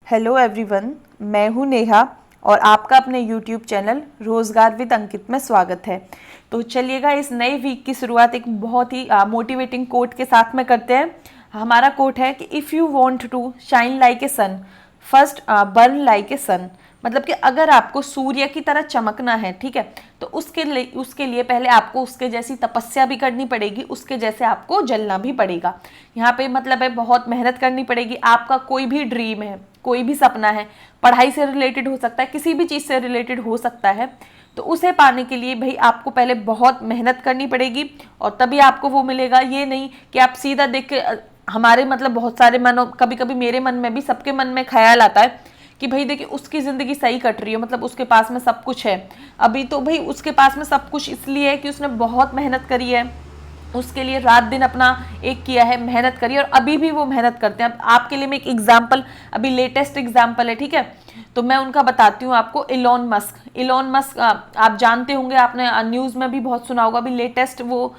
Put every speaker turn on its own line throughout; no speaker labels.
Hello everyone, मैं हूँ नेहा और आपका अपने यूट्यूब चैनल रोज़गार विद अंकित में स्वागत है। तो चलिएगा इस नए वीक की शुरुआत एक बहुत ही मोटिवेटिंग कोट के साथ में करते हैं। हमारा कोट है कि if you want to shine like a sun first burn like a sun. मतलब कि अगर आपको सूर्य की तरह चमकना है, ठीक है, तो उसके लिए पहले आपको उसके जैसी तपस्या भी करनी पड़ेगी, उसके जैसे आपको जलना भी पड़ेगा। यहाँ पे मतलब है बहुत मेहनत करनी पड़ेगी। आपका कोई भी ड्रीम है, कोई भी सपना है, पढ़ाई से रिलेटेड हो सकता है, किसी भी चीज़ से रिलेटेड हो सकता है, तो उसे पाने के लिए भाई आपको पहले बहुत मेहनत करनी पड़ेगी और तभी आपको वो मिलेगा। ये नहीं कि आप सीधा देख के हमारे मतलब बहुत सारे मनों, कभी कभी मेरे मन में भी, सबके मन में ख्याल आता है कि भाई देखिए उसकी ज़िंदगी सही कट रही है, मतलब उसके पास में सब कुछ है। अभी तो भाई उसके पास में सब कुछ इसलिए है कि उसने बहुत मेहनत करी है, उसके लिए रात दिन अपना एक किया है, मेहनत करी है और अभी भी वो मेहनत करते हैं। अब आपके लिए मैं एक एग्जाम्पल, अभी लेटेस्ट एग्जाम्पल है, ठीक है, तो मैं उनका बताती हूँ आपको। इलॉन मस्क आप जानते होंगे, आपने न्यूज़ में भी बहुत सुना होगा। अभी लेटेस्ट वो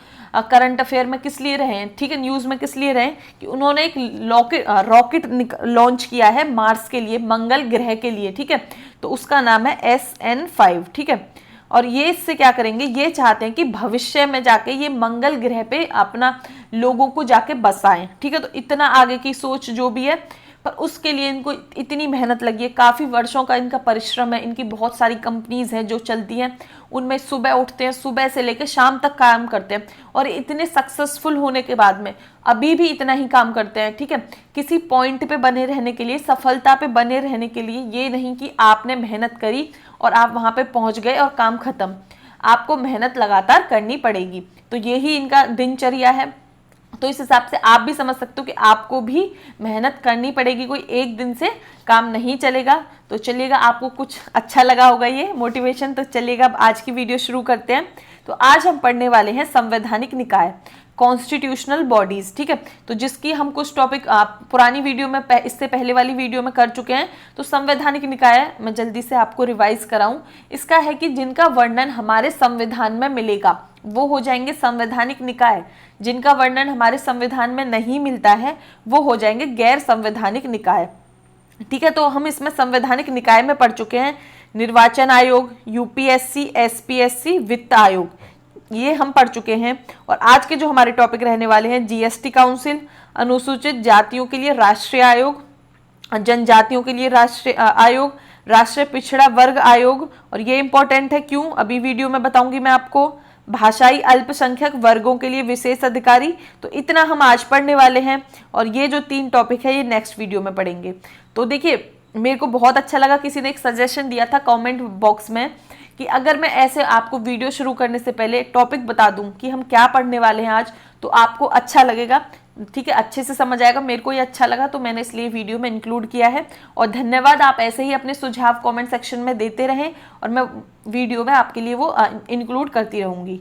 करंट अफेयर में किस लिए रहे हैं, ठीक है, न्यूज़ में किस लिए रहे कि उन्होंने एक रॉकेट लॉन्च किया है मार्स के लिए, मंगल ग्रह के लिए, ठीक है, तो उसका नाम है SN5, ठीक है। और ये इससे क्या करेंगे, ये चाहते हैं कि भविष्य में जाके ये मंगल ग्रह पे अपना लोगों को जाके बसाएं, ठीक है। तो इतना आगे की सोच जो भी है, पर उसके लिए इनको इतनी मेहनत लगी है, काफ़ी वर्षों का इनका परिश्रम है। इनकी बहुत सारी कंपनीज हैं जो चलती हैं, उनमें सुबह उठते हैं, सुबह से लेकर शाम तक काम करते हैं और इतने सक्सेसफुल होने के बाद में अभी भी इतना ही काम करते हैं, ठीक है। किसी पॉइंट पे बने रहने के लिए, सफलता पे बने रहने के लिए, ये नहीं कि आपने मेहनत करी और आप वहाँ पे पहुँच गए और काम खत्म। आपको मेहनत लगातार करनी पड़ेगी। तो यही इनका दिनचर्या है। तो इस हिसाब से आप भी समझ सकते हो कि आपको भी मेहनत करनी पड़ेगी, कोई एक दिन से काम नहीं चलेगा। तो चलिएगा, आपको कुछ अच्छा लगा होगा ये मोटिवेशन। तो चलिएगा अब आज की वीडियो शुरू करते हैं। तो आज हम पढ़ने वाले हैं संवैधानिक निकाय, कॉन्स्टिट्यूशनल बॉडीज, ठीक है। तो जिसकी हम कुछ टॉपिक पुरानी वीडियो में, इससे पहले वाली वीडियो में कर चुके हैं। तो संवैधानिक निकाय मैं जल्दी से आपको रिवाइज कराऊं, इसका है कि जिनका वर्णन हमारे संविधान में मिलेगा वो हो जाएंगे संवैधानिक निकाय। जिनका वर्णन हमारे संविधान में नहीं मिलता है वो हो जाएंगे गैर संवैधानिक निकाय, ठीक है। तो हम इसमें संवैधानिक निकाय में पढ़ चुके हैं निर्वाचन आयोग, UPSC, SPSC, वित्त आयोग, ये हम पढ़ चुके हैं। और आज के जो हमारे टॉपिक रहने वाले हैं GST काउंसिल, अनुसूचित जातियों के लिए राष्ट्रीय आयोग, जनजातियों के लिए राष्ट्रीय आयोग, राष्ट्रीय पिछड़ा वर्ग आयोग, और ये इंपॉर्टेंट है, क्यों, अभी वीडियो में बताऊंगी मैं आपको, भाषाई अल्पसंख्यक वर्गों के लिए विशेष अधिकारी। तो इतना हम आज पढ़ने वाले हैं और ये जो 3 टॉपिक है ये नेक्स्ट वीडियो में पढ़ेंगे। तो देखिए, मेरे को बहुत अच्छा लगा, किसी ने एक सजेशन दिया था कमेंट बॉक्स में कि अगर मैं ऐसे आपको वीडियो शुरू करने से पहले टॉपिक बता दूं कि हम क्या पढ़ने वाले हैं आज, तो आपको अच्छा लगेगा, ठीक है, अच्छे से समझ आएगा। मेरे को ये अच्छा लगा तो मैंने इसलिए वीडियो में इंक्लूड किया है। और धन्यवाद, आप ऐसे ही अपने सुझाव कमेंट सेक्शन में देते रहें और मैं वीडियो में आपके लिए वो इंक्लूड करती रहूँगी।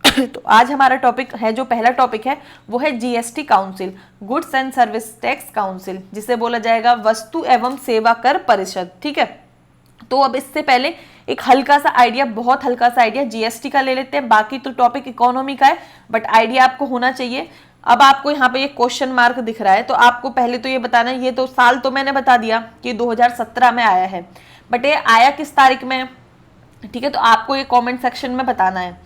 तो आज हमारा टॉपिक है, जो पहला टॉपिक है वो है GST council, goods and service tax council, जिसे बोला जाएगा वस्तु एवं सेवा कर परिषद, ठीक है। तो अब इससे पहले एक हल्का सा आइडिया, बहुत हल्का सा आइडिया GST का ले लेते हैं। बाकी तो टॉपिक इकोनॉमी का है, बट आइडिया आपको होना चाहिए। अब आपको यहाँ पे एक क्वेश्चन मार्क दिख रहा है, तो आपको पहले तो ये बताना है, ये तो साल तो मैंने बता दिया कि 2017 में आया है, बट ये आया किस तारीख में, ठीक है, तो आपको ये कमेंट सेक्शन में बताना है।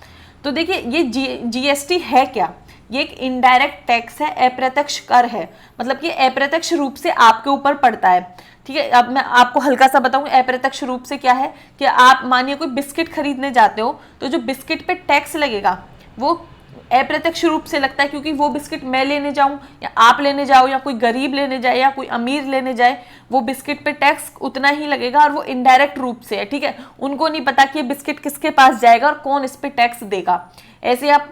तो देखिए, ये GST है क्या, ये एक इनडायरेक्ट टैक्स है, अप्रत्यक्ष कर है, मतलब कि अप्रत्यक्ष रूप से आपके ऊपर पड़ता है, ठीक है। अब मैं आपको हल्का सा बताऊं अप्रत्यक्ष रूप से क्या है, कि आप मानिए कोई बिस्किट खरीदने जाते हो, तो जो बिस्किट पे टैक्स लगेगा वो अप्रत्यक्ष रूप से लगता है, क्योंकि वो बिस्किट मैं लेने जाऊं या आप लेने जाओ या कोई गरीब लेने जाए या कोई अमीर लेने जाए, वो बिस्किट पे टैक्स उतना ही लगेगा और वो इनडायरेक्ट रूप से है, ठीक है। उनको नहीं पता कि ये बिस्किट किसके पास जाएगा और कौन इस पे टैक्स देगा। ऐसे आप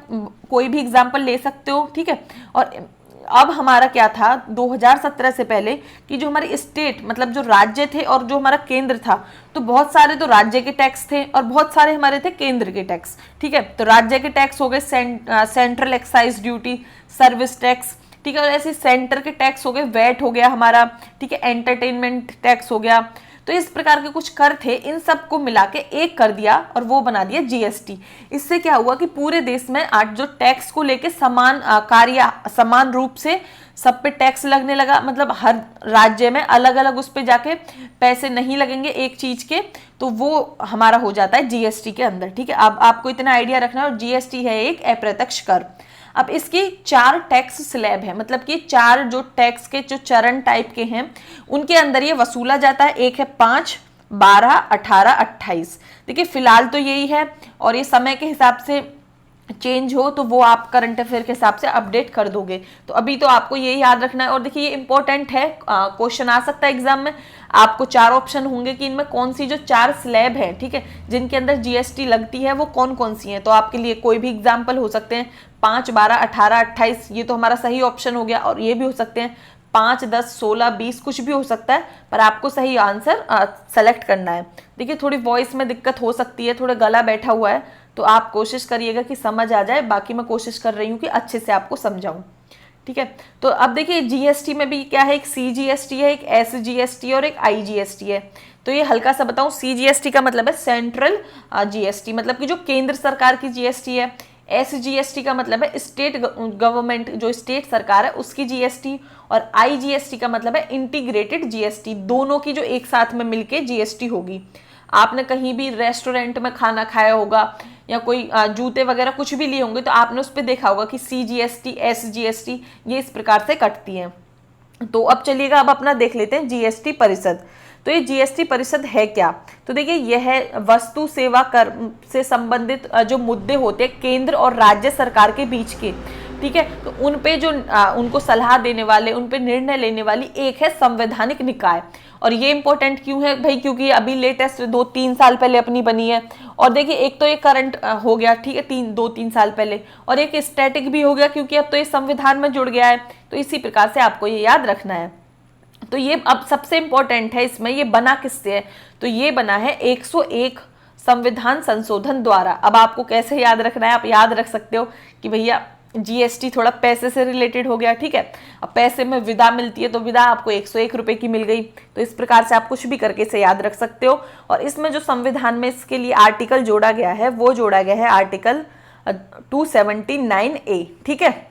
कोई भी एग्जाम्पल ले सकते हो, ठीक है। और अब हमारा क्या था 2017 से पहले, कि जो हमारे स्टेट, मतलब जो राज्य थे और जो हमारा केंद्र था, तो बहुत सारे तो राज्य के टैक्स थे और बहुत सारे हमारे थे केंद्र के टैक्स, ठीक है। तो राज्य के टैक्स हो गए central excise duty, service tax, ठीक है। और ऐसे सेंटर के टैक्स हो गए, वैट हो गया हमारा, ठीक है, एंटरटेनमेंट टैक्स हो गया। तो इस प्रकार के कुछ कर थे, इन सबको मिला के एक कर दिया और वो बना दिया जीएसटी। इससे क्या हुआ कि पूरे देश में आज जो टैक्स को लेके समान कार्य समान रूप से सब पे टैक्स लगने लगा, मतलब हर राज्य में अलग अलग उस पे जाके पैसे नहीं लगेंगे एक चीज के, तो वो हमारा हो जाता है जीएसटी के अंदर। ठीक है, अब आपको इतना आइडिया रखना है। और जीएसटी है एक अप्रत्यक्ष कर। अब इसकी 4 टैक्स स्लैब है, मतलब कि 4 जो टैक्स के जो चरण टाइप के हैं उनके अंदर ये वसूला जाता है। एक है 5, 12, 18, 28। देखिए फिलहाल तो यही है, और ये समय के हिसाब से चेंज हो तो वो आप करंट अफेयर के हिसाब से अपडेट कर दोगे। तो अभी तो आपको ये याद रखना है। और देखिए ये इंपॉर्टेंट है, क्वेश्चन आ सकता है एग्जाम में। आपको 4 ऑप्शन होंगे कि इनमें कौन सी जो 4 स्लैब है, ठीक है, जिनके अंदर जीएसटी लगती है वो कौन कौन सी हैं। तो आपके लिए कोई भी एग्जाम्पल हो सकते हैं 5, 12, 18, 28, ये तो हमारा सही ऑप्शन हो गया। और ये भी हो सकते हैं 5, 10, 16, 20, कुछ भी हो सकता है, पर आपको सही आंसर सेलेक्ट करना है। देखिए थोड़ी वॉइस में दिक्कत हो सकती है, थोड़ा गला बैठा हुआ है, तो आप कोशिश करिएगा कि समझ आ जाए। बाकी मैं कोशिश कर रही हूँ कि अच्छे से आपको समझाऊं। ठीक है, तो अब देखिए जीएसटी में भी क्या है, एक सीजीएसटी है, एक एसजीएसटी और एक आईजीएसटी है। तो ये हल्का सा बताऊं, सीजीएसटी का मतलब है सेंट्रल जीएसटी, मतलब कि जो केंद्र सरकार की जीएसटी है। एसजीएसटी का मतलब है स्टेट गवर्नमेंट, जो स्टेट सरकार है उसकी जीएसटी। और आईजीएसटी का मतलब है इंटीग्रेटेड जीएसटी, दोनों की जो एक साथ में मिलके जीएसटी होगी। आपने कहीं भी रेस्टोरेंट में खाना खाया होगा या कोई जूते वगैरह कुछ भी लिए होंगे, तो आपने उस पर देखा होगा कि सीजीएसटी, एसजीएसटी ये इस प्रकार से कटती हैं। तो अब चलिएगा, अब अपना देख लेते हैं जीएसटी परिषद। तो ये जीएसटी परिषद है क्या? तो देखिए यह है वस्तु सेवा कर से संबंधित जो मुद्दे होते हैं केंद्र और राज्य सरकार के बीच के, ठीक है, तो उन पे जो उनको सलाह देने वाले, उन पे निर्णय लेने वाली एक है संवैधानिक निकाय। और ये इंपॉर्टेंट क्यों है भाई? क्योंकि अभी लेटेस्ट 2-3 साल पहले अपनी बनी है। और देखिए एक तो ये करंट हो गया, ठीक है, 2-3 साल पहले, और एक स्टैटिक भी हो गया क्योंकि अब तो ये संविधान में जुड़ गया है। तो इसी प्रकार से आपको ये याद रखना है। तो ये अब सबसे इंपॉर्टेंट है इसमें, ये बना किससे है? तो ये बना है 101 संविधान संशोधन द्वारा। अब आपको कैसे याद रखना है? आप याद रख सकते हो कि भैया जीएसटी थोड़ा पैसे से रिलेटेड हो गया, ठीक है, अब पैसे में विदा मिलती है तो विदा आपको 101 रुपए की मिल गई। तो इस प्रकार से आप कुछ भी करके इसे याद रख सकते हो। और इसमें जो संविधान में इसके लिए आर्टिकल जोड़ा गया है वो जोड़ा गया है आर्टिकल 279A, ठीक है।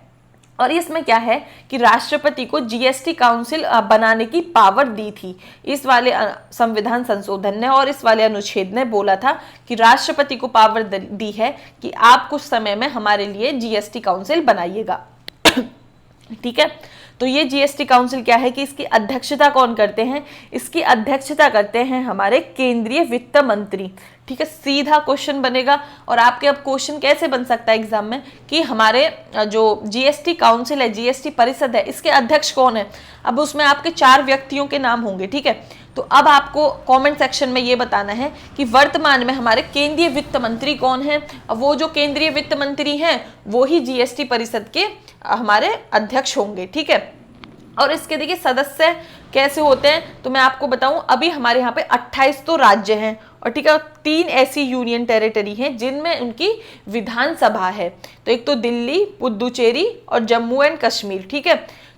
और इसमें क्या है कि राष्ट्रपति को जीएसटी काउंसिल बनाने की पावर दी थी इस वाले संविधान संशोधन ने, और इस वाले अनुच्छेद ने बोला था कि राष्ट्रपति को पावर दी है कि आप कुछ समय में हमारे लिए जीएसटी काउंसिल बनाइएगा। ठीक है, तो ये जीएसटी काउंसिल क्या है कि इसकी अध्यक्षता कौन करते हैं? इसकी अध्यक्षता करते हैं हमारे केंद्रीय वित्त मंत्री। ठीक है, सीधा क्वेश्चन बनेगा। और आपके अब क्वेश्चन कैसे बन सकता है एग्जाम में कि हमारे जो जीएसटी काउंसिल है, जीएसटी परिषद है, इसके अध्यक्ष कौन है? अब उसमें आपके 4 व्यक्तियों के नाम होंगे, ठीक है। तो अब आपको कमेंट सेक्शन में ये बताना है कि वर्तमान में हमारे केंद्रीय वित्त मंत्री कौन है। अब वो जो केंद्रीय वित्त मंत्री हैं वो ही जीएसटी परिषद के हमारे अध्यक्ष होंगे, ठीक है। और इसके देखिए सदस्य कैसे होते हैं, तो मैं आपको बताऊं, अभी हमारे यहाँ पे 28 तो राज्य हैं, और ठीक है 3 ऐसी यूनियन टेरिटरी हैं जिनमें उनकी विधानसभा है। तो एक तो दिल्ली, पुदुचेरी और जम्मू एंड कश्मीर, ठीक है।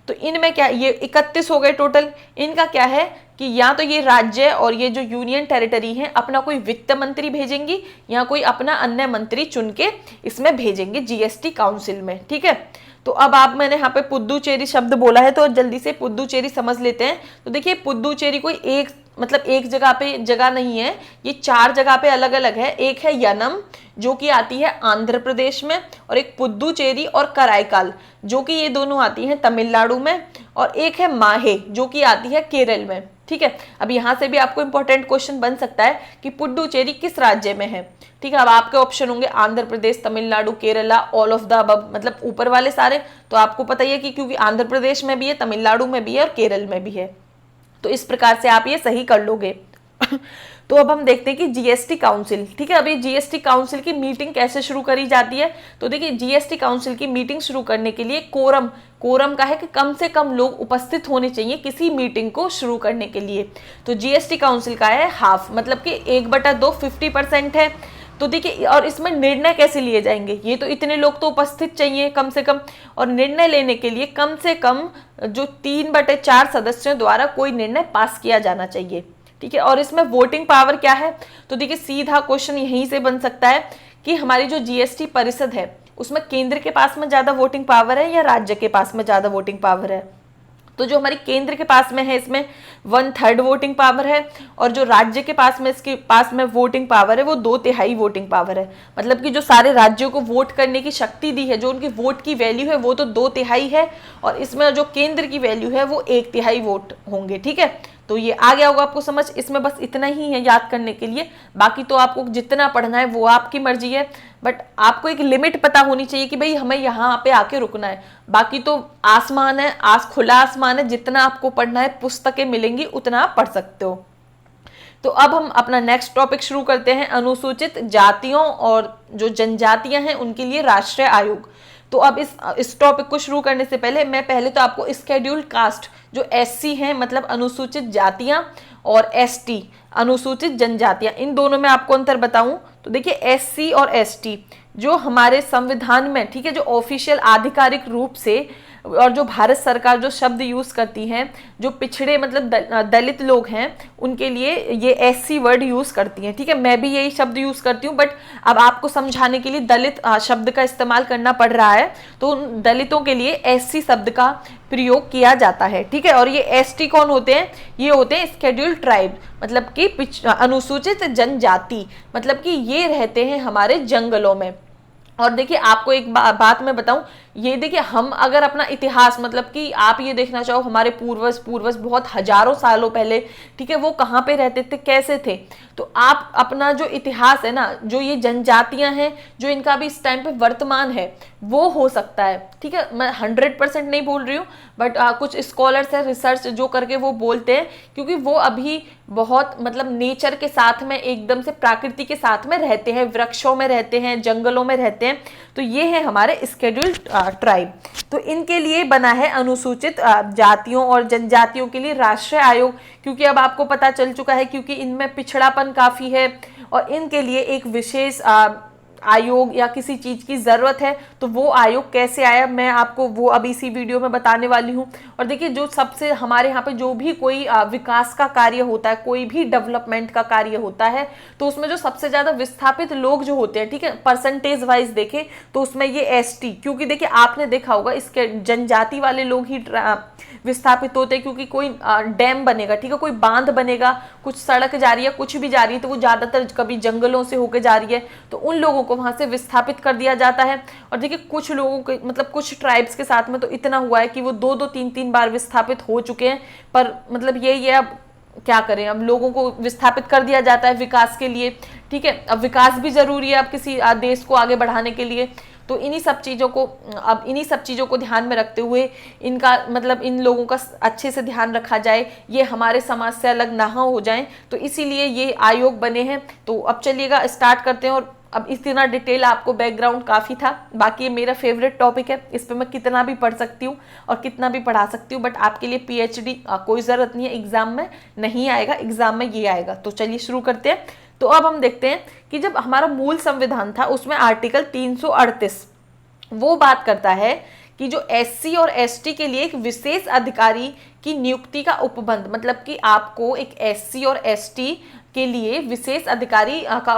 तो इनमें क्या, ये 31 हो गए टोटल। इनका क्या है कि या तो ये राज्य और ये जो यूनियन टेरिटरी हैं अपना कोई वित्त मंत्री भेजेंगी, या कोई अपना अन्य मंत्री चुन के इसमें भेजेंगे जीएसटी काउंसिल में, ठीक है। तो अब आप, मैंने यहाँ पे पुदुचेरी शब्द बोला है तो जल्दी से पुदुचेरी समझ लेते हैं। तो देखिए पुदुचेरी कोई एक, मतलब एक जगह पे जगह नहीं है, ये 4 जगह पे अलग अलग है। एक है यनम जो कि आती है आंध्र प्रदेश में, और एक पुदुचेरी और कराईकाल जो कि ये दोनों आती हैं तमिलनाडु में, और एक है माहे जो कि आती है केरल में, ठीक है। अब यहाँ से भी आपको इंपॉर्टेंट क्वेश्चन बन सकता है कि पुडुचेरी किस राज्य में है, ठीक है। अब आपके ऑप्शन होंगे Andhra Pradesh, Tamil Nadu, Kerala, all of the above, मतलब ऊपर वाले सारे। तो आपको पता ही है कि क्योंकि आंध्र प्रदेश में भी है, तमिलनाडु में भी है और केरल में भी है। तो इस प्रकार से आप ये सही कर लोगे। तो अब हम देखते हैं कि जीएसटी काउंसिल, ठीक है, अभी जीएसटी काउंसिल की मीटिंग कैसे शुरू करी जाती है। तो देखिए जीएसटी काउंसिल की मीटिंग शुरू करने के लिए कोरम का है कि कम से कम लोग उपस्थित होने चाहिए किसी मीटिंग को शुरू करने के लिए। तो जीएसटी काउंसिल का है हाफ, मतलब कि 1/2 50% है। तो देखिए, और इसमें निर्णय कैसे लिए जाएंगे, ये तो इतने लोग तो उपस्थित चाहिए कम से कम, और निर्णय लेने के लिए कम से कम जो 3/4 सदस्यों द्वारा कोई निर्णय पास किया जाना चाहिए, ठीक है। और इसमें वोटिंग पावर क्या है, तो देखिए सीधा क्वेश्चन यहीं से बन सकता है कि हमारी जो जीएसटी परिषद है उसमें केंद्र के पास में ज्यादा वोटिंग पावर है या राज्य के पास में ज्यादा वोटिंग पावर है। तो जो हमारी केंद्र के पास में है इसमें 1/3 वोटिंग पावर है, और जो राज्य के पास में इसके पास में वोटिंग पावर है वो 2/3 वोटिंग पावर है। मतलब कि जो सारे राज्यों को वोट करने की शक्ति दी है, जो उनकी वोट की वैल्यू है वो तो 2/3 है, और इसमें जो केंद्र की वैल्यू है वो 1/3 वोट होंगे। ठीक है, तो ये आ गया होगा आपको समझ। इसमें बस इतना ही है याद करने के लिए, बाकी तो आपको जितना पढ़ना है वो आपकी मर्जी है, बट आपको एक लिमिट पता होनी चाहिए कि भाई हमें यहाँ पे आके रुकना है। बाकी तो आसमान है, खुला आसमान है, जितना आपको पढ़ना है पुस्तकें मिलेंगी उतना आप पढ़ सकते हो। तो अब हम अपना नेक्स्ट टॉपिक शुरू करते हैं, अनुसूचित जातियों और जो जनजातियां हैं उनके लिए राष्ट्रीय आयोग। तो अब इस टॉपिक को शुरू करने से पहले मैं पहले तो आपको स्केड्यूल्ड कास्ट जो एससी हैं मतलब अनुसूचित जातियां, और एसटी अनुसूचित जनजातियां, इन दोनों में आपको अंतर बताऊं तो देखिए एससी और एसटी जो हमारे संविधान में, ठीक है, जो ऑफिशियल आधिकारिक रूप से और जो भारत सरकार जो शब्द यूज करती है, जो पिछड़े मतलब दलित लोग हैं उनके लिए ये एससी वर्ड यूज करती हैं। ठीक है, मैं भी यही शब्द यूज करती हूँ, बट अब आपको समझाने के लिए दलित शब्द का इस्तेमाल करना पड़ रहा है, तो उन दलितों के लिए एससी शब्द का प्रयोग किया जाता है। ठीक है, और ये एसटी कौन होते हैं, ये होते हैं स्केड्यूल्ड ट्राइब, मतलब कि अनुसूचित जनजाति, मतलब कि ये रहते हैं हमारे जंगलों में। और देखिए आपको एक बात मैं बताऊं, ये देखिए हम अगर अपना इतिहास मतलब कि आप ये देखना चाहो हमारे पूर्वज बहुत हजारों सालों पहले, ठीक है, वो कहाँ पे रहते थे, कैसे थे, तो आप अपना जो इतिहास है ना, जो ये जनजातियां हैं जो इनका भी इस टाइम पे वर्तमान है वो हो सकता है। ठीक है, मैं 100% नहीं बोल रही हूँ, बट कुछ स्कॉलर्स है रिसर्च जो करके वो बोलते हैं, क्योंकि वो अभी बहुत मतलब नेचर के साथ में एकदम से प्रकृति के साथ में रहते हैं, वृक्षों में रहते हैं, जंगलों में रहते हैं। तो ये है हमारे स्केड्यूल्ड ट्राइब। तो इनके लिए बना है अनुसूचित जातियों और जनजातियों के लिए राष्ट्रीय आयोग, क्योंकि अब आपको पता चल चुका है क्योंकि इनमें पिछड़ापन काफी है और इनके लिए एक विशेष आयोग या किसी चीज की जरूरत है। तो वो आयोग कैसे आया मैं आपको वो अभी इसी वीडियो में बताने वाली हूँ। और देखिए जो सबसे हमारे यहाँ पे जो भी कोई विकास का कार्य होता है, कोई भी डेवलपमेंट का कार्य होता है, तो उसमें जो सबसे ज्यादा विस्थापित लोग जो होते हैं, ठीक है, परसेंटेज वाइज देखें तो उसमें ये एसटी, क्योंकि देखिए आपने देखा होगा इसके जनजाति वाले लोग ही विस्थापित होते हैं, क्योंकि कोई डैम बनेगा, ठीक है, कोई बांध बनेगा, कुछ सड़क जा रही है, कुछ भी जा रही है, तो वो ज्यादातर कभी जंगलों से होकर जा रही है, तो उन लोगों को वहां से विस्थापित कर दिया जाता है। और देखिए कुछ लोगों के मतलब कुछ ट्राइब्स के साथ में तो इतना हुआ है कि वो 2-2 3-3 बार विस्थापित हो चुके हैं, पर मतलब ये अब क्या करें, अब लोगों को विस्थापित कर दिया जाता है विकास के लिए। ठीक है, अब विकास भी जरूरी है अब किसी देश को आगे बढ़ाने के लिए। तो इन्हीं सब चीज़ों को ध्यान में रखते हुए इनका मतलब इन लोगों का अच्छे से ध्यान रखा जाए, ये हमारे समाज से अलग ना हो जाएं, तो इसीलिए ये आयोग बने हैं। तो अब चलिएगा स्टार्ट करते हैं। और अब इतना डिटेल आपको बैकग्राउंड काफ़ी था, बाकी ये मेरा फेवरेट टॉपिक है, इस पर मैं कितना भी पढ़ सकती हूँ और कितना भी पढ़ा सकती हूँ, बट आपके लिए पीएचडी कोई ज़रूरत नहीं है, एग्जाम में नहीं आएगा, एग्जाम में ये आएगा। तो चलिए शुरू करते हैं। तो अब हम देखते हैं कि जब हमारा मूल संविधान था उसमें आर्टिकल 338 वो बात करता है कि जो एससी और एसटी के लिए एक विशेष अधिकारी की नियुक्ति का उपबंध, मतलब कि आपको एक एससी और एसटी के लिए विशेष अधिकारी का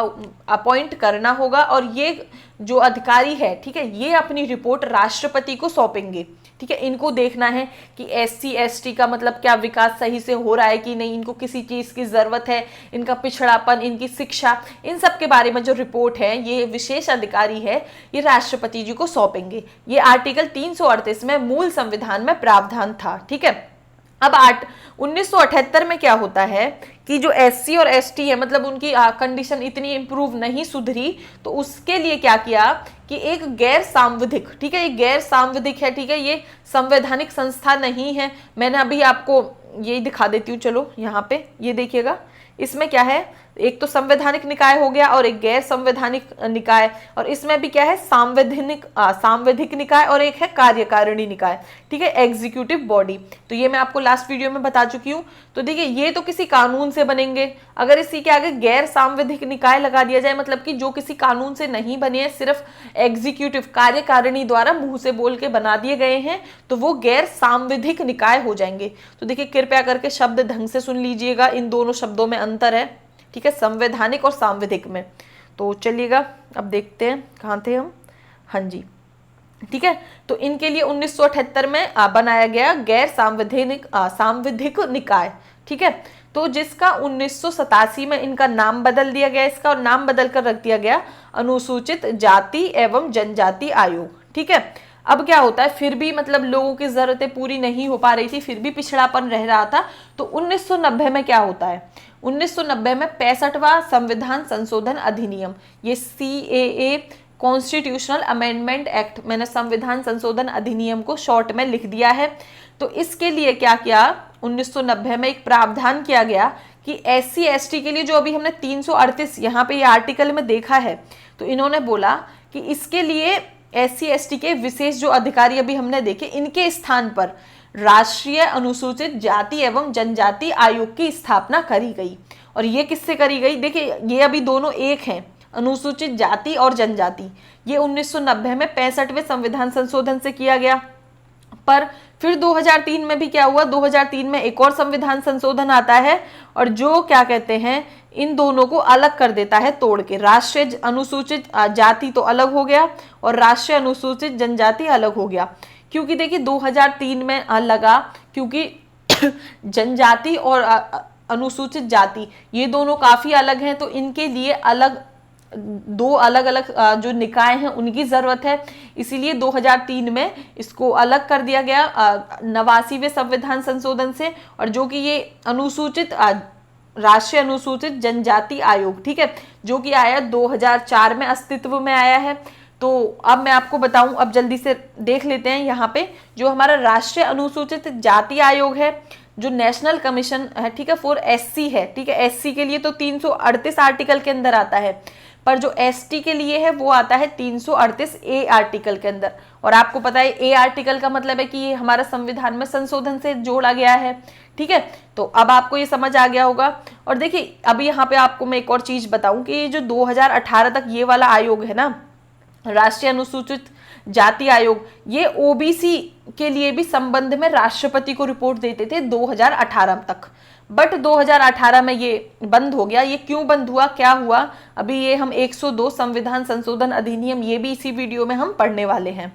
अपॉइंट करना होगा, और ये जो अधिकारी है, ठीक है, ये अपनी रिपोर्ट राष्ट्रपति को सौंपेंगे। ठीक है, इनको देखना है कि एससी एसटी का मतलब क्या विकास सही से हो रहा है कि नहीं, इनको किसी चीज की जरूरत है, इनका पिछड़ापन, इनकी शिक्षा, इन सब के बारे में जो रिपोर्ट है ये विशेष अधिकारी है ये राष्ट्रपति जी को सौंपेंगे। ये आर्टिकल 338 में मूल संविधान में प्रावधान था। ठीक है, अब 1978 में क्या होता है कि जो एससी और एसटी है मतलब उनकी कंडीशन इतनी इंप्रूव नहीं सुधरी, तो उसके लिए क्या किया कि एक गैर सांविधिक, ठीक है, ये गैर सांविधिक है, ठीक है, ये संवैधानिक संस्था नहीं है। मैंने अभी आपको यही दिखा देती हूँ, चलो यहाँ पे ये देखिएगा, इसमें क्या है, एक तो संवैधानिक निकाय हो गया और एक गैर संवैधानिक निकाय, और इसमें भी क्या है, सांविधिक निकाय और एक है कार्यकारिणी निकाय, ठीक है, एग्जीक्यूटिव बॉडी। तो ये मैं आपको लास्ट वीडियो में बता चुकी हूँ। तो देखिए ये तो किसी कानून से बनेंगे, अगर इसी के आगे गैर सांविधिक निकाय लगा दिया जाए, मतलब कि जो किसी कानून से नहीं बने हैं, सिर्फ एग्जीक्यूटिव कार्यकारिणी द्वारा मुंह से बोल के बना दिए गए हैं, तो वो गैर सांविधिक निकाय हो जाएंगे। तो देखिए कृपया करके शब्द ढंग से सुन लीजिएगा, इन दोनों शब्दों में अंतर है, ठीक है, संवैधानिक और सांविधिक में। तो चलिएगा अब देखते हैं कहाँ थे हम। हाँ जी, ठीक है, तो इनके लिए 1978 में बनाया गया गैर सांविधिक निकाय, ठीक है। तो जिसका 1987 में इनका नाम बदल दिया गया, इसका, और नाम बदल कर रख दिया गया अनुसूचित जाति एवं जनजाति आयोग, ठीक है। अब क्या होता है, फिर भी मतलब लोगों की जरूरतें पूरी नहीं हो पा रही थी, फिर भी पिछड़ापन रह रहा था। तो 1990 में क्या होता है, 1990 में 65वां संविधान संशोधन अधिनियम, ये CAA कॉन्स्टिट्यूशनल अमेंडमेंट एक्ट, मैंने संविधान संशोधन अधिनियम को शॉर्ट में लिख दिया है। तो इसके लिए क्या किया, 1990 में एक प्रावधान किया गया कि SC ST के लिए, जो अभी हमने 338 यहाँ पे ये आर्टिकल में देखा है, तो इन्होंने बोला कि इसके लिए SC ST के विशेष जो अधिकारी अभी हमने देखे, इनके स्थान पर राष्ट्रीय अनुसूचित जाति एवं जनजाति आयोग की स्थापना करी गई। और ये किससे करी गई, देखिए ये अभी दोनों एक हैं, अनुसूचित जाति और जनजाति, ये 1990 में 65वें संविधान संशोधन से किया गया। पर फिर 2003 में भी क्या हुआ, 2003 में एक और संविधान संशोधन आता है, और जो क्या कहते हैं, इन दोनों को अलग कर देता है तोड़ के। राष्ट्रीय अनुसूचित जाति तो अलग हो गया और राष्ट्रीय अनुसूचित जनजाति अलग हो गया, क्योंकि देखिए 2003 में लगा, क्योंकि जनजाति और अनुसूचित जाति ये दोनों काफी अलग हैं, तो इनके लिए अलग दो अलग अलग जो निकाय हैं उनकी जरूरत है, इसीलिए 2003 में इसको अलग कर दिया गया 89वें संविधान संशोधन से, और जो कि ये अनुसूचित राष्ट्रीय अनुसूचित जनजाति आयोग, ठीक है, जो कि आया 2004 में अस्तित्व में आया है। तो अब मैं आपको बताऊं, अब जल्दी से देख लेते हैं यहाँ पे, जो हमारा राष्ट्रीय अनुसूचित जाति आयोग है, जो नेशनल कमीशन है, ठीक है, फॉर SC है, ठीक है, SC के लिए तो 338 आर्टिकल के अंदर आता है, पर जो ST के लिए है वो आता है 338A आर्टिकल के अंदर। और आपको पता है A आर्टिकल का मतलब है कि ये हमारा संविधान में संशोधन से जोड़ा गया है, ठीक है। तो अब आपको ये समझ आ गया होगा। और देखिए अभी यहाँ पे आपको मैं एक और चीज बताऊं कि जो 2018 तक ये वाला आयोग है ना, राष्ट्रीय अनुसूचित जाति आयोग, ये OBC के लिए भी संबंध में राष्ट्रपति को रिपोर्ट देते थे 2018 तक, बट 2018 में ये बंद हो गया। ये क्यों बंद हुआ, क्या हुआ, अभी ये हम 102 संविधान संशोधन अधिनियम, ये भी इसी वीडियो में हम पढ़ने वाले हैं।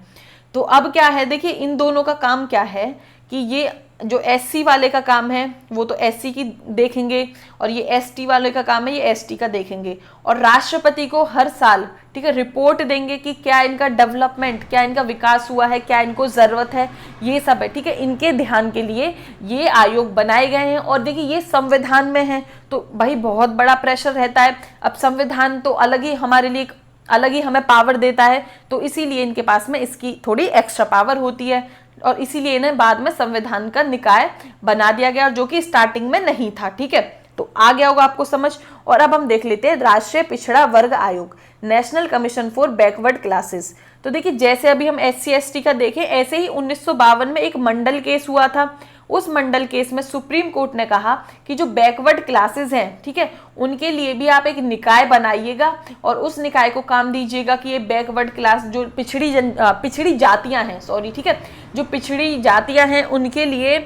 तो अब क्या है, देखिए इन दोनों का काम क्या है कि ये जो SC वाले का काम है वो तो SC की देखेंगे, और ये ST वाले का काम है ये ST का देखेंगे, और राष्ट्रपति को हर साल, ठीक है, रिपोर्ट देंगे कि क्या इनका डेवलपमेंट, क्या इनका विकास हुआ है, क्या इनको जरूरत है, ये सब है, ठीक है। इनके ध्यान के लिए ये आयोग बनाए गए हैं। और देखिए ये संविधान में है, तो भाई बहुत बड़ा प्रेशर रहता है। अब संविधान तो अलग ही हमारे लिए अलग ही हमें पावर देता है, तो इसीलिए इनके पास में इसकी थोड़ी एक्स्ट्रा पावर होती है, और इसीलिए इन्हें बाद में संविधान का निकाय बना दिया गया, जो कि स्टार्टिंग में नहीं था, ठीक है। तो आ गया होगा आपको समझ। और अब हम देख लेते हैं राष्ट्रीय पिछड़ा वर्ग आयोग, national commission for backward classes. तो देखिए जैसे अभी हम SC ST का देखें, ऐसे ही 1952 में एक मंडल केस हुआ था। उस मंडल केस में सुप्रीम कोर्ट ने कहा कि जो बैकवर्ड क्लासेस हैं, ठीक है, उनके लिए भी आप एक निकाय बनाइएगा, और उस निकाय को काम दीजिएगा कि ये बैकवर्ड क्लास, जो पिछड़ी जातियां हैं, सॉरी, ठीक है, जो पिछड़ी जातियां हैं उनके लिए,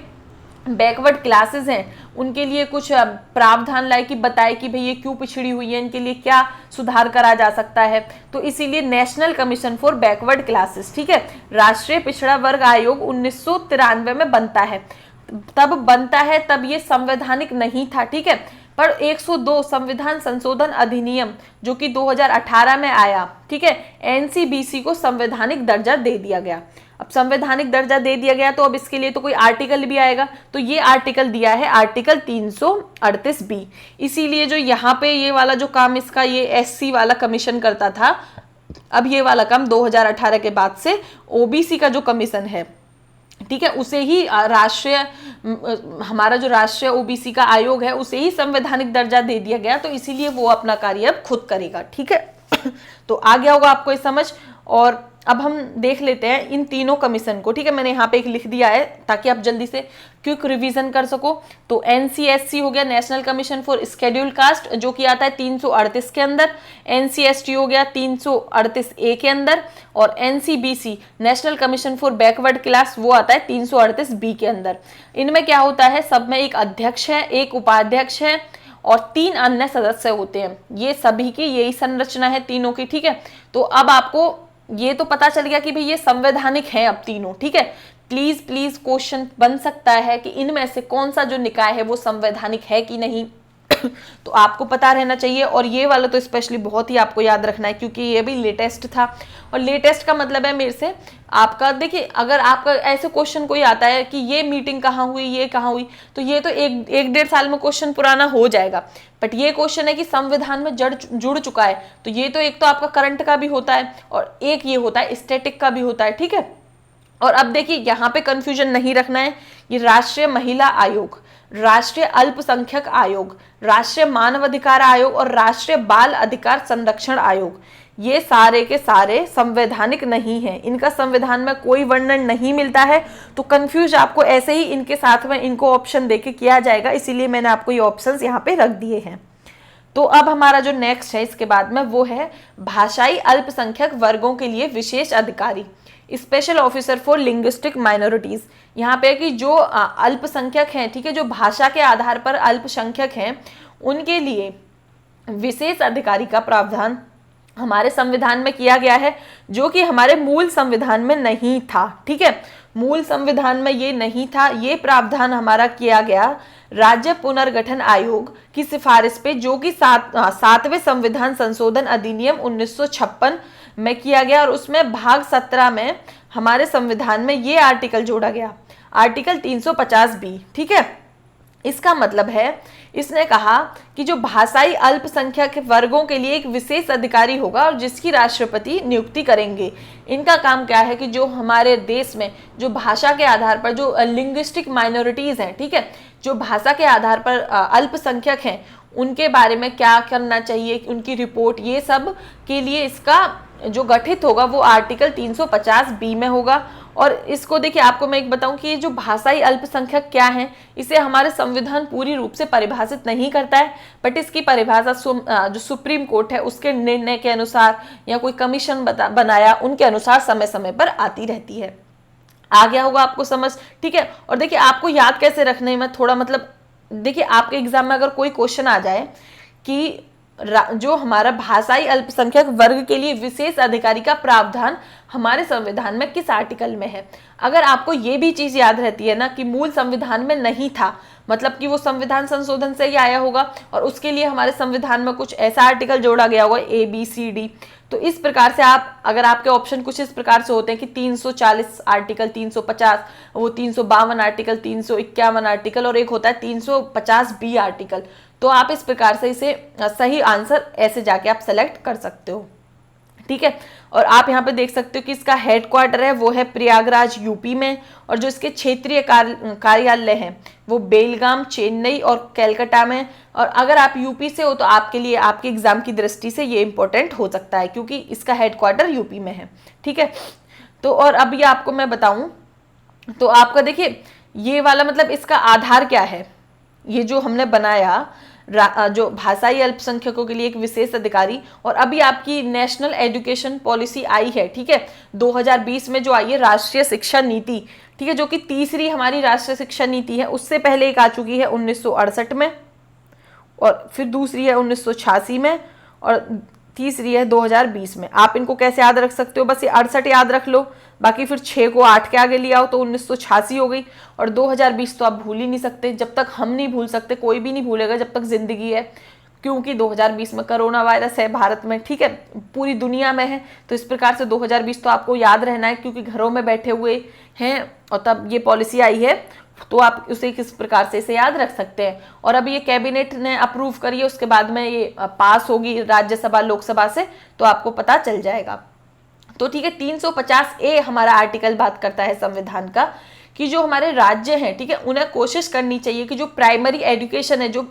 बैकवर्ड क्लासेस हैं उनके लिए कुछ प्रावधान लाए, कि बताए कि भाई ये क्यों पिछड़ी हुई है, इनके लिए क्या सुधार करा जा सकता है। तो इसीलिए national commission for backward classes, ठीक है, राष्ट्रीय पिछड़ा वर्ग आयोग 1993 में बनता है। तब बनता है, तब ये संवैधानिक नहीं था, ठीक है, पर 102 संविधान संशोधन अधिनियम जो कि 2018 में आया, ठीक है, NCBC को संवैधानिक दर्जा दे दिया गया। अब संवैधानिक दर्जा दे दिया गया तो अब इसके लिए तो कोई आर्टिकल भी आएगा, तो ये आर्टिकल दिया है आर्टिकल 338B। इसीलिए जो यहाँ पे ये वाला जो काम इसका ये SC वाला कमीशन करता था, अब ये वाला काम 2018 के बाद से OBC का जो कमीशन है, ठीक है, उसे ही राष्ट्रीय हमारा जो राष्ट्रीय ओबीसी का आयोग है उसे ही संवैधानिक दर्जा दे दिया गया, तो इसीलिए वो अपना कार्य अब खुद करेगा। ठीक है, तो आ गया होगा आपको ये समझ। और अब हम देख लेते हैं इन तीनों कमीशन को। ठीक है, मैंने यहाँ पे एक लिख दिया है ताकि आप जल्दी से क्विक रिवीजन कर सको। तो एनसीएससी हो गया, national commission for scheduled caste, जो कि आता है 338 के अंदर। एनसीएसटी हो गया 338 ए के अंदर। और NCBC, national commission for backward class, वो आता है 338 बी के अंदर। इनमें क्या होता है, सब में एक अध्यक्ष है, एक उपाध्यक्ष है और 3 अन्य सदस्य होते हैं। ये सभी की यही संरचना है तीनों की। ठीक है, तो अब आपको ये तो पता चल गया कि भाई ये संवैधानिक है अब तीनों। ठीक है, प्लीज क्वेश्चन बन सकता है कि इनमें से कौन सा जो निकाय है वो संवैधानिक है कि नहीं तो आपको पता रहना चाहिए। और ये वाला तो स्पेशली बहुत ही आपको याद रखना है क्योंकि ये भी लेटेस्ट था। और लेटेस्ट का मतलब है मेरे से आपका, देखिए अगर आपका ऐसे क्वेश्चन कोई आता है कि ये मीटिंग कहाँ हुई, ये कहाँ हुई, तो ये तो एक डेढ़ साल में क्वेश्चन पुराना हो जाएगा। बट ये क्वेश्चन है कि संविधान में जुड़ चुका है, तो ये तो एक तो आपका करंट का भी होता है और एक ये होता है स्टैटिक का भी होता है। ठीक है, और अब देखिए यहाँ पे कंफ्यूजन नहीं रखना है। ये राष्ट्रीय महिला आयोग, राष्ट्रीय अल्पसंख्यक आयोग, राष्ट्रीय मानवाधिकार आयोग और राष्ट्रीय बाल अधिकार संरक्षण आयोग, ये सारे के सारे संवैधानिक नहीं है। इनका संविधान में कोई वर्णन नहीं मिलता है, तो कंफ्यूज आपको ऐसे ही इनके साथ में इनको ऑप्शन देके किया जाएगा, इसीलिए मैंने आपको ये ऑप्शंस यहाँ पे रख दिए हैं। तो अब हमारा जो नेक्स्ट है इसके बाद में वो है भाषाई अल्पसंख्यक वर्गों के लिए विशेष अधिकारी, special officer for linguistic minorities. यहाँ पे कि जो अल्पसंख्यक हैं, ठीक है, जो भाषा के आधार पर अल्पसंख्यक हैं, उनके लिए विशेष अधिकारी का प्रावधान हमारे संविधान में किया गया है, जो कि हमारे मूल संविधान में नहीं था। ठीक है, मूल संविधान में ये नहीं था। ये प्रावधान हमारा किया गया राज्य पुनर्गठन आयोग की सिफारिश पे, जो कि 7वें संविधान संशोधन अधिनियम 1956 में किया गया। और उसमें भाग 17 में हमारे संविधान में ये आर्टिकल जोड़ा गया, आर्टिकल 350 बी। ठीक है, इसका मतलब है इसने कहा कि जो भाषाई अल्पसंख्यक वर्गों के लिए एक विशेष अधिकारी होगा और जिसकी राष्ट्रपति नियुक्ति करेंगे। इनका काम क्या है कि जो हमारे देश में जो भाषा के आधार पर जो लिंग्विस्टिक माइनॉरिटीज हैं, ठीक है, जो भाषा के आधार पर अल्पसंख्यक हैं, उनके बारे में क्या करना चाहिए, उनकी रिपोर्ट, ये सब के लिए इसका जो गठित होगा वो आर्टिकल 350 बी में होगा। और इसको देखिए, आपको मैं एक बताऊं कि ये जो भाषाई अल्पसंख्यक क्या है, इसे हमारे संविधान पूरी रूप से परिभाषित नहीं करता है, बट इसकी परिभाषा जो सुप्रीम कोर्ट है उसके निर्णय के अनुसार या कोई कमीशन बनाया उनके अनुसार समय समय पर आती रहती है। आ गया होगा आपको समझ। ठीक है, और देखिए आपको याद कैसे रखने में थोड़ा मतलब, देखिए आपके एग्जाम में अगर कोई क्वेश्चन आ जाए कि जो हमारा भाषाई अल्पसंख्यक वर्ग के लिए विशेष अधिकारी का प्रावधान हमारे संविधान में किस आर्टिकल में है, अगर आपको ये भी चीज याद रहती है ना कि मूल संविधान में नहीं था, मतलब कि वो संविधान संशोधन से ही आया होगा और उसके लिए हमारे संविधान में कुछ ऐसा आर्टिकल जोड़ा गया होगा ABCD, तो इस प्रकार से आप, अगर आपके ऑप्शन कुछ इस प्रकार से होते हैं कि 340 आर्टिकल, 350, वो 352 आर्टिकल, 351 आर्टिकल और एक होता है 350B आर्टिकल, तो आप इस प्रकार से इसे सही आंसर ऐसे जाके आप सेलेक्ट कर सकते हो। ठीक है, और आप यहाँ पे देख सकते हो कि इसका हेडक्वार्टर है वो है प्रयागराज यूपी में, और जो इसके क्षेत्रीय कार्यालय हैं वो बेलगाम, चेन्नई और कलकत्ता में। और अगर आप यूपी से हो तो आपके लिए, आपके एग्जाम की दृष्टि से ये इंपॉर्टेंट हो सकता है क्योंकि इसका हेडक्वार्टर यूपी में है। ठीक है, तो और अब ये आपको मैं बताऊं तो आपका देखिए ये वाला मतलब इसका आधार क्या है, ये जो हमने बनाया जो भाषाई अल्पसंख्यकों के लिए एक विशेष अधिकारी, और अभी आपकी नेशनल एजुकेशन पॉलिसी आई है, ठीक है, 2020 में जो आई है राष्ट्रीय शिक्षा नीति, ठीक है, जो कि तीसरी हमारी राष्ट्रीय शिक्षा नीति है। उससे पहले एक आ चुकी है 1968 में, और फिर दूसरी है 1986 में, और तीसरी है 2020 में। आप इनको कैसे याद रख सकते हो, बस ये 68 याद रख लो, बाकी फिर 6 को 8 के आगे ले आओ तो 1986 हो गई, और 2020 तो आप भूल ही नहीं सकते। जब तक हम नहीं भूल सकते, कोई भी नहीं भूलेगा जब तक जिंदगी है, क्योंकि 2020 में कोरोना वायरस है भारत में, ठीक है, पूरी दुनिया में है, तो इस प्रकार से 2020 तो आपको याद रहना है क्योंकि घरों में बैठे हुए हैं और तब ये पॉलिसी आई है, तो आप उसे किस प्रकार से इसे याद रख सकते हैं। और अब ये कैबिनेट ने अप्रूव करी है, उसके बाद में ये पास होगी राज्यसभा लोकसभा से, तो आपको पता चल जाएगा। तो ठीक है, 350A हमारा आर्टिकल बात करता है संविधान का कि जो हमारे राज्य हैं, ठीक है, उन्हें कोशिश करनी चाहिए कि जो प्राइमरी एजुकेशन है, जो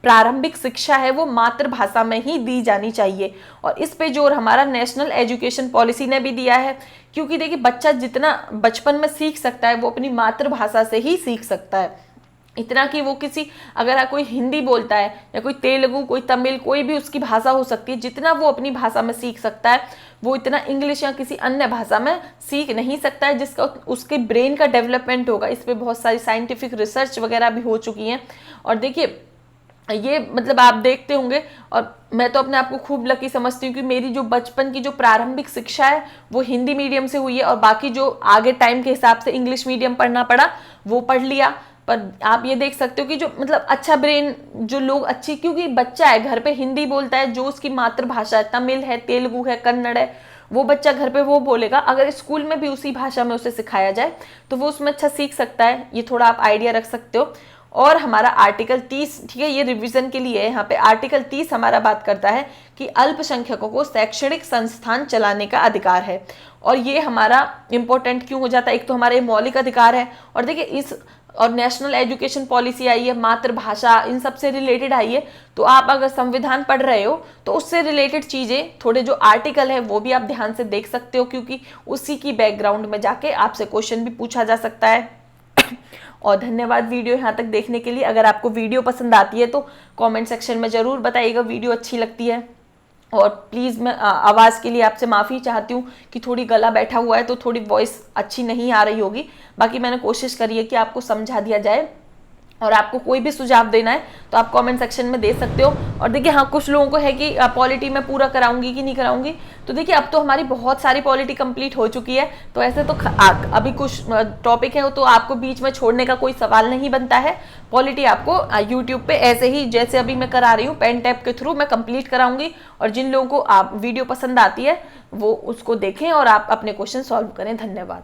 प्रारंभिक शिक्षा है, वो मातृभाषा में ही दी जानी चाहिए। और इस पे जोर हमारा नेशनल एजुकेशन पॉलिसी ने भी दिया है, क्योंकि देखिए बच्चा जितना बचपन में सीख सकता है वो अपनी मातृभाषा से ही सीख सकता है। इतना कि वो किसी, अगर कोई हिंदी बोलता है या कोई तेलुगु, कोई तमिल, कोई भी उसकी भाषा हो सकती है, जितना वो अपनी भाषा में सीख सकता है वो इतना इंग्लिश या किसी अन्य भाषा में सीख नहीं सकता है, जिसका उसके ब्रेन का डेवलपमेंट होगा। इस पर बहुत सारी साइंटिफिक रिसर्च वगैरह भी हो चुकी हैं। और देखिए ये मतलब आप देखते होंगे, और मैं तो अपने आप को खूब लकी समझती हूँ कि मेरी जो बचपन की जो प्रारंभिक शिक्षा है वो हिंदी मीडियम से हुई है, और बाकी जो आगे टाइम के हिसाब से इंग्लिश मीडियम पढ़ना पड़ा वो पढ़ लिया। पर आप ये देख सकते हो कि जो मतलब अच्छा ब्रेन, जो लोग अच्छी, क्योंकि बच्चा है घर पे हिंदी बोलता है, जो उसकी मातृभाषा है, तमिल है, तेलुगु है, कन्नड़ है, वो बच्चा घर पे वो बोलेगा। अगर स्कूल में भी उसी भाषा में उसे सिखाया जाए तो वो उसमें अच्छा सीख सकता है। ये थोड़ा आप आइडिया रख सकते हो। और हमारा आर्टिकल 30, ठीक है, ये रिवीजन के लिए है। यहाँ पे आर्टिकल 30 हमारा बात करता है कि अल्पसंख्यकों को शैक्षणिक संस्थान चलाने का अधिकार है। और ये हमारा इंपॉर्टेंट क्यों हो जाता है? एक तो हमारे मौलिक अधिकार है, और देखिए इस और नेशनल एजुकेशन पॉलिसी आई है, मातृभाषा, इन सब से रिलेटेड आई है। तो आप अगर संविधान पढ़ रहे हो तो उससे रिलेटेड चीजें, थोड़े जो आर्टिकल है वो भी आप ध्यान से देख सकते हो, क्योंकि उसी की बैकग्राउंड में जाके आपसे क्वेश्चन भी पूछा जा सकता है। और धन्यवाद वीडियो यहाँ तक देखने के लिए। अगर आपको वीडियो पसंद आती है तो कमेंट सेक्शन में ज़रूर बताइएगा वीडियो अच्छी लगती है। और प्लीज़ मैं आवाज़ के लिए आपसे माफ़ी चाहती हूँ कि थोड़ी गला बैठा हुआ है तो थोड़ी वॉइस अच्छी नहीं आ रही होगी। बाकी मैंने कोशिश करी है कि आपको समझा दिया जाए। और आपको कोई भी सुझाव देना है तो आप कमेंट सेक्शन में दे सकते हो। और देखिए हाँ, कुछ लोगों को है कि पॉलिटी में पूरा कराऊंगी कि नहीं कराऊंगी, तो देखिए अब तो हमारी बहुत सारी पॉलिटी कंप्लीट हो चुकी है, तो ऐसे तो अभी कुछ टॉपिक है तो आपको बीच में छोड़ने का कोई सवाल नहीं बनता है। पॉलिटी आपको यूट्यूब पे ऐसे ही जैसे अभी मैं करा रही हूँ पेन टैप के थ्रू मैं कंप्लीट कराऊंगी। और जिन लोगों को आप वीडियो पसंद आती है वो उसको देखें और आप अपने क्वेश्चन सॉल्व करें। धन्यवाद।